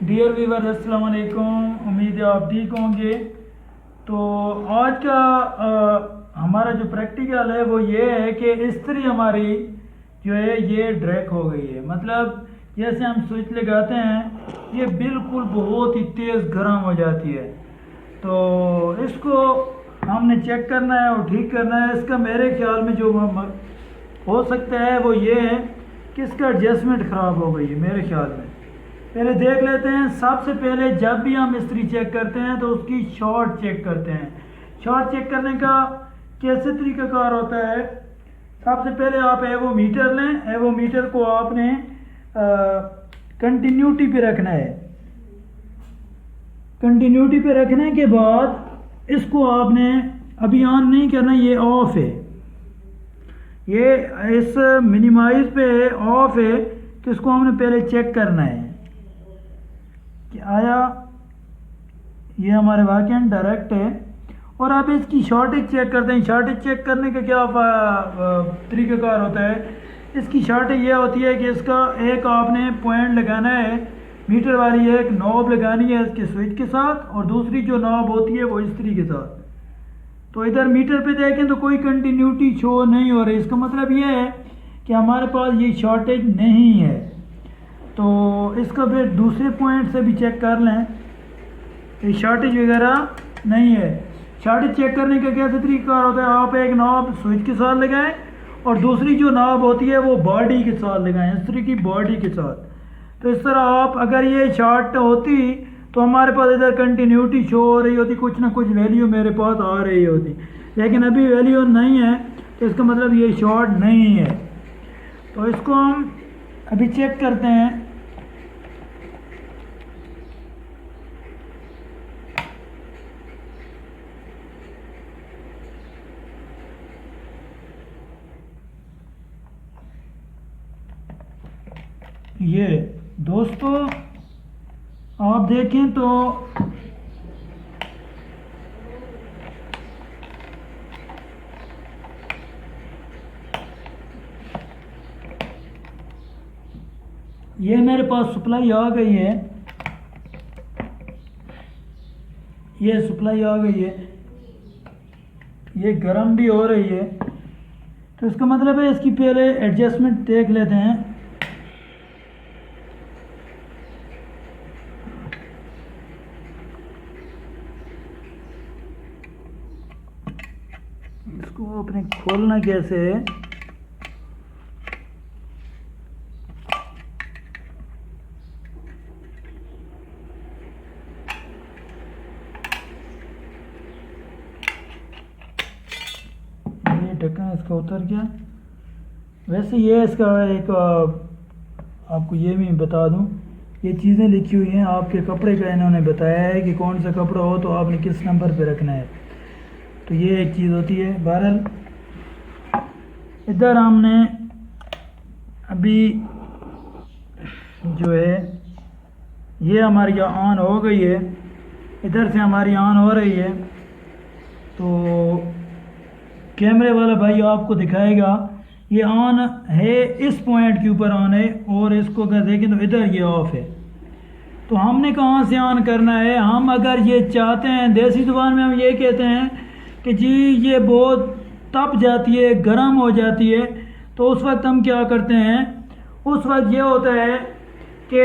Dear Weaver अस्सलाम वालेकुम। उम्मीद है आप ठीक होंगे। तो आज का हमारा जो प्रैक्टिकल है वो ये है कि इस्त्री हमारी जो है ये ड्रैक हो गई है। मतलब जैसे हम स्विच लगाते हैं ये बिल्कुल बहुत ही तेज़ गर्म हो जाती है। तो इसको हमने चेक करना है और ठीक करना है। इसका मेरे ख्याल में जो हो सकता है वो ये है कि इसका एडजस्टमेंट ख़राब हो गई है मेरे ख्याल में। पहले देख लेते हैं। सबसे पहले जब भी हम इस्त्री चेक करते हैं तो उसकी शॉर्ट चेक करते हैं। शॉर्ट चेक करने का कैसे तरीकाकार होता है? सबसे पहले आप एवोमीटर लें। एवोमीटर को आपने कंटिन्यूटी पे रखना है। कंटिन्यूटी पे रखने के बाद इसको आपने अभी ऑन नहीं करना, ये ऑफ है। ये इस मिनिमाइज पे ऑफ है तो इसको हमने पहले चेक करना है कि आया ये हमारे वाकई डायरेक्ट है। और अब इसकी शॉर्टेज चेक करते हैं। शॉर्टेज चेक करने का क्या तरीक़ाकार होता है? इसकी शॉर्टेज ये होती है कि इसका एक आपने पॉइंट लगाना है, मीटर वाली एक नॉब लगानी है इसके स्विच के साथ, और दूसरी जो नॉब होती है वो इस्त्री के साथ। तो इधर मीटर पे देखें तो कोई कंटिन्यूटी शो नहीं हो रही। इसका मतलब ये है कि हमारे पास ये शॉर्टेज नहीं है। तो इसका फिर दूसरे पॉइंट से भी चेक कर लें कि शॉर्टेज वगैरह नहीं है। शॉर्टेज चेक करने का कैसे तरीका होता है? आप एक नॉब स्विच के साथ लगाएं और दूसरी जो नॉब होती है वो बॉडी के साथ लगाएं, इस्त्री की बॉडी के साथ। तो इस तरह आप अगर ये शॉर्ट होती तो हमारे पास इधर कंटिन्यूटी शो हो रही होती, कुछ ना कुछ वैल्यू मेरे पास आ रही होती। लेकिन अभी वैल्यू नहीं है तो इसका मतलब ये शॉर्ट नहीं है। तो इसको हम अभी चेक करते हैं। ये दोस्तों आप देखें तो ये मेरे पास सप्लाई आ गई है। ये सप्लाई आ गई है, ये गर्म भी हो रही है। तो इसका मतलब है इसकी पहले एडजस्टमेंट देख लेते हैं। इसको अपने खोलना कैसे है? ये ढक्कन इसका उतर गया। वैसे ये इसका एक आपको ये भी बता दूं, ये चीज़ें लिखी हुई हैं आपके कपड़े का। इन्होंने बताया है कि कौन सा कपड़ा हो तो आपने किस नंबर पे रखना है। तो ये एक चीज़ होती है। बहरहाल इधर हमने अभी जो है ये हमारी ऑन हो गई है, इधर से हमारी ऑन हो रही है। तो कैमरे वाला भाई आपको दिखाएगा ये ऑन है, इस पॉइंट के ऊपर ऑन है, और इसको अगर देखें तो इधर ये ऑफ है। तो हमने कहाँ से ऑन करना है? हम अगर ये चाहते हैं, देसी जुबान में हम ये कहते हैं कि जी ये बहुत तप जाती है, गर्म हो जाती है, तो उस वक्त हम क्या करते हैं? उस वक्त ये होता है कि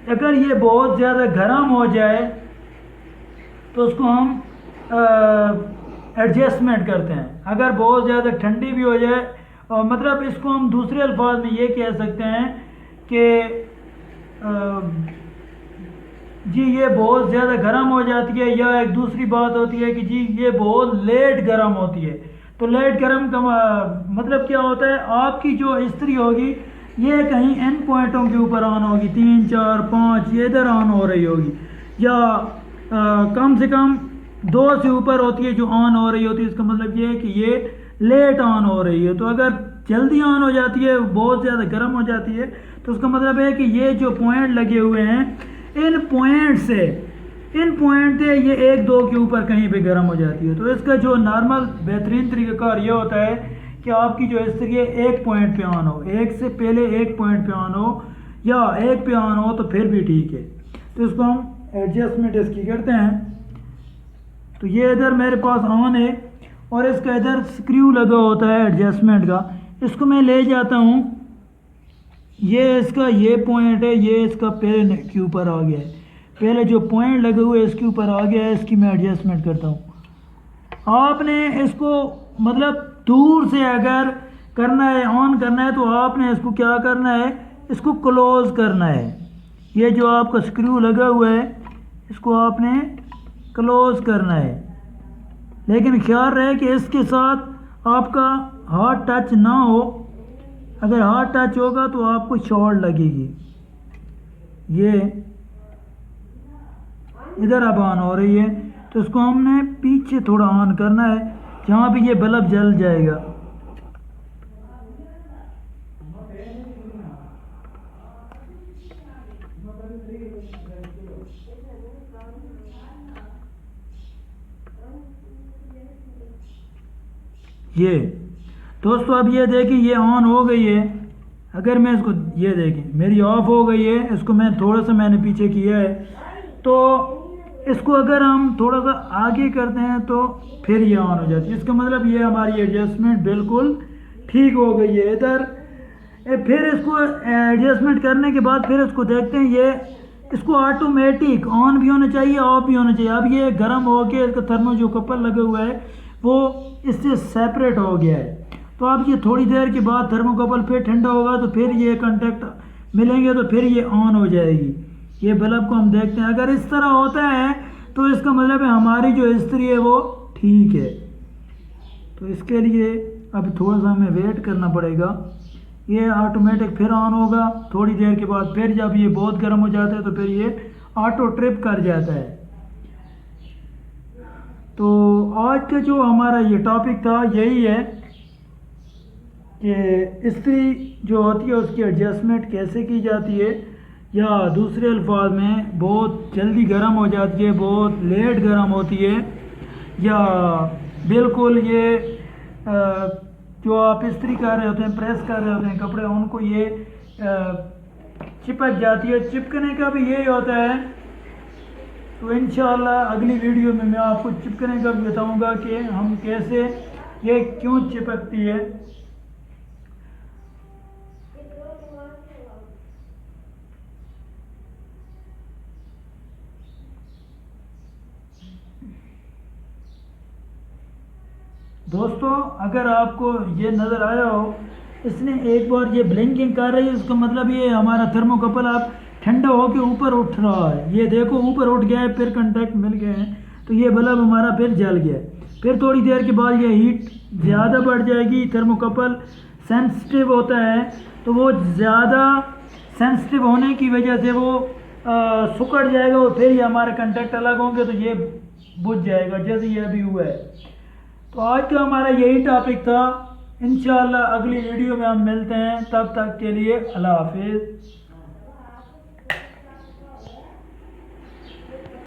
अगर ये बहुत ज़्यादा गर्म हो जाए तो उसको हम एडजस्टमेंट करते हैं। अगर बहुत ज़्यादा ठंडी भी हो जाए, मतलब इसको हम दूसरे अल्फाज में ये कह सकते हैं कि जी ये बहुत ज़्यादा गर्म हो जाती है, या एक दूसरी बात होती है कि जी ये बहुत लेट गर्म होती है। तो लेट गर्म का मतलब क्या होता है? आपकी जो इस्त्री होगी ये कहीं एन पॉइंटों के ऊपर ऑन होगी, 3 4 5 ये इधर ऑन हो रही होगी, या कम से कम 2 से ऊपर होती है जो ऑन हो रही होती है। इसका मतलब ये है कि ये लेट ऑन हो रही है। तो अगर जल्दी ऑन हो जाती है, बहुत ज़्यादा गर्म हो जाती है, तो उसका मतलब है कि ये जो पॉइंट लगे हुए हैं इन पॉइंट से ये 1 2 के ऊपर कहीं भी गर्म हो जाती है। तो इसका जो नॉर्मल बेहतरीन तरीक़ाकार ये होता है कि आपकी जो इस्त्री है एक पॉइंट पे ऑन हो, एक से पहले एक पॉइंट पे ऑन हो, या एक पे ऑन हो तो फिर भी ठीक है। तो इसको हम एडजस्टमेंट इसकी करते हैं। तो ये इधर मेरे पास ऑन है और इसका इधर स्क्रू लगा होता है एडजस्टमेंट का, इसको मैं ले जाता हूँ, ये इसका ये पॉइंट है, ये इसका पहले के ऊपर आ गया है, पहले जो पॉइंट लगे हुए इसके ऊपर आ गया है, इसकी मैं एडजस्टमेंट करता हूँ। आपने इसको मतलब दूर से अगर करना है, ऑन करना है, तो आपने इसको क्या करना है, इसको क्लोज करना है। ये जो आपका स्क्रू लगा हुआ है इसको आपने क्लोज करना है, लेकिन ख्याल रहे कि इसके साथ आपका हाथ टच ना हो। अगर हाथ टच होगा तो आपको शॉर्ट लगेगी। ये इधर अब ऑन हो रही है, तो इसको हमने पीछे थोड़ा ऑन करना है जहाँ पे ये बल्ब जल जाएगा। ये दोस्तों अब ये देखिए ये ऑन हो गई है। अगर मैं इसको ये देखें मेरी ऑफ हो गई है, इसको मैं थोड़ा सा मैंने पीछे किया है, तो इसको अगर हम थोड़ा सा आगे करते हैं तो फिर ये ऑन हो जाती है। इसका मतलब ये हमारी एडजस्टमेंट बिल्कुल ठीक हो गई है। इधर फिर इसको एडजस्टमेंट करने के बाद फिर इसको देखते हैं, ये इसको ऑटोमेटिक ऑन भी होना चाहिए, ऑफ भी होना चाहिए। अब ये गर्म हो के इसका थर्मो जो कपल लगा हुआ है वो इससे सेपरेट हो गया है। तो अब ये थोड़ी देर के बाद थर्मोकपल फिर ठंडा होगा तो फिर ये कांटेक्ट मिलेंगे तो फिर ये ऑन हो जाएगी। ये बल्ब को हम देखते हैं, अगर इस तरह होता है तो इसका मतलब है हमारी जो इस्त्री है वो ठीक है। तो इसके लिए अब थोड़ा सा हमें वेट करना पड़ेगा। ये ऑटोमेटिक फिर ऑन होगा थोड़ी देर के बाद, फिर जब ये बहुत गर्म हो जाता है तो फिर ये ऑटो ट्रिप कर जाता है। तो आज का जो हमारा ये टॉपिक था यही है कि इस्त्री जो होती है उसकी एडजस्टमेंट कैसे की जाती है, या दूसरे अल्फाज में बहुत जल्दी गर्म हो जाती है, बहुत लेट गर्म होती है, या बिल्कुल ये जो आप इस्त्री कर रहे होते हैं, प्रेस कर रहे होते हैं कपड़े, उनको ये चिपक जाती है। चिपकने का भी यही होता है। तो इंशाल्लाह अगली वीडियो में मैं आपको चिपकने का भी बताऊंगा कि हम कैसे, ये क्यों चिपकती है। दोस्तों अगर आपको ये नज़र आया हो, इसने एक बार ये ब्लिंकिंग कर रही है, इसका मतलब ये हमारा थर्मोकपल आप ठंडा होकर ऊपर उठ रहा है। ये देखो ऊपर उठ गया है, फिर कांटेक्ट मिल गए हैं, तो ये बल्ब हमारा फिर जल गया है। फिर थोड़ी देर के बाद ये हीट ज़्यादा बढ़ जाएगी। थर्मोकपल सेंसिटिव होता है, तो वो ज़्यादा सेंसिटिव होने की वजह से वो सुकड़ जाएगा और फिर ये हमारे कांटेक्ट अलग होंगे तो ये बुझ जाएगा, जैसे ये अभी हुआ है। तो आज का हमारा यही टॉपिक था। इंशाल्लाह अगली वीडियो में हम मिलते हैं, तब तक के लिए अल्लाह हाफिज़।